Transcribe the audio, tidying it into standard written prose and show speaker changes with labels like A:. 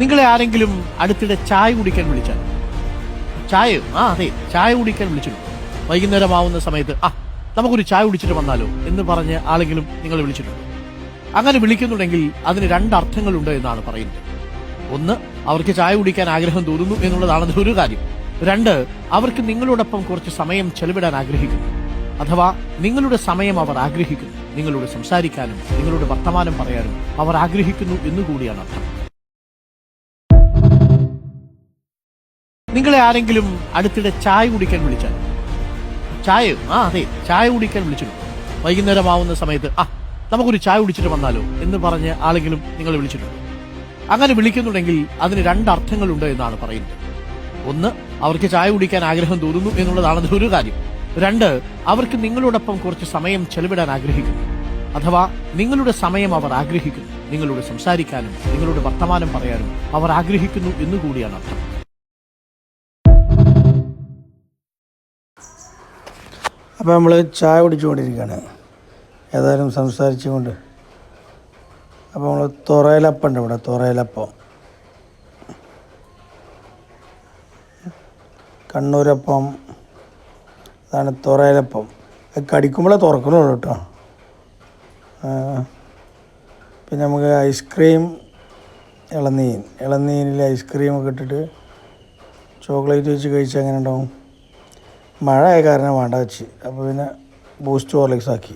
A: നിങ്ങളെ ആരെങ്കിലും അടുത്തിടെ ചായ കുടിക്കാൻ വിളിച്ചാൽ, ചായയോ? അതെ, ചായ കുടിക്കാൻ വിളിച്ചിട്ടുണ്ട്. വൈകുന്നേരമാവുന്ന സമയത്ത് നമുക്കൊരു ചായ കുടിച്ചിട്ട് വന്നാലോ എന്ന് പറഞ്ഞ് ആളെങ്കിലും നിങ്ങളെ വിളിച്ചിട്ടുണ്ട്. അങ്ങനെ വിളിക്കുന്നുണ്ടെങ്കിൽ അതിന് രണ്ടർത്ഥങ്ങളുണ്ട് എന്നാണ് പറയുന്നത്. ഒന്ന്, അവർക്ക് ചായ കുടിക്കാൻ ആഗ്രഹം തോന്നുന്നു എന്നുള്ളതാണ് ഒരു കാര്യം. രണ്ട്, അവർക്ക് നിങ്ങളോടൊപ്പം കുറച്ച് സമയം ചെലവിടാൻ ആഗ്രഹിക്കുന്നു. അഥവാ നിങ്ങളുടെ സമയം അവർ ആഗ്രഹിക്കുന്നു. നിങ്ങളോട് സംസാരിക്കാനും നിങ്ങളുടെ വർത്തമാനം പറയാനും അവർ ആഗ്രഹിക്കുന്നു എന്നുകൂടിയാണ് അർത്ഥം. നിങ്ങളെ ആരെങ്കിലും അടുത്തിടെ ചായ കുടിക്കാൻ വിളിച്ചാൽ, ചായയോ? അതെ, ചായ കുടിക്കാൻ വിളിച്ചിട്ടുണ്ട്. വൈകുന്നേരമാവുന്ന സമയത്ത് നമുക്കൊരു ചായ കുടിച്ചിട്ട് വന്നാലോ എന്ന് പറഞ്ഞ് ആളെങ്കിലും നിങ്ങളെ വിളിച്ചിട്ടുണ്ട്. അങ്ങനെ വിളിക്കുന്നുണ്ടെങ്കിൽ അതിന് രണ്ടർത്ഥങ്ങളുണ്ട് എന്നാണ് പറയുന്നത്. ഒന്ന്, അവർക്ക് ചായ കുടിക്കാൻ ആഗ്രഹം തോന്നുന്നു എന്നുള്ളതാണ് ഒരു കാര്യം. രണ്ട്, അവർക്ക് നിങ്ങളോടൊപ്പം കുറച്ച് സമയം ചെലവിടാൻ ആഗ്രഹിക്കുന്നു. അഥവാ നിങ്ങളുടെ സമയം അവർ ആഗ്രഹിക്കുന്നു. നിങ്ങളോട് സംസാരിക്കാനും നിങ്ങളുടെ വർത്തമാനം പറയാനും അവർ ആഗ്രഹിക്കുന്നു എന്നുകൂടിയാണ് അർത്ഥം.
B: അപ്പോൾ നമ്മൾ ചായ കുടിച്ചുകൊണ്ടിരിക്കുകയാണ്, ഏതായാലും സംസാരിച്ചുകൊണ്ട്. അപ്പോൾ നമ്മൾ തുറയിലപ്പം ഉണ്ട് ഇവിടെ, തുറയിലപ്പം, കണ്ണൂരപ്പം, അതാണ് തുറയിലപ്പം. കടിക്കുമ്പോഴേ തുറക്കണുള്ളൂ കേട്ടോ. പിന്നെ നമുക്ക് ഐസ്ക്രീം, ഇളനീരിൽ ഐസ്ക്രീമൊക്കെ ഇട്ടിട്ട് ചോക്ലേറ്റ് വെച്ച് കഴിച്ചാൽ എങ്ങനെ ഉണ്ടാവും? മഴ ആയ കാരണം വേണ്ട വെച്ച്, അപ്പോൾ പിന്നെ ബൂസ്റ്റ് ഹോർലിക്സ് ആക്കി.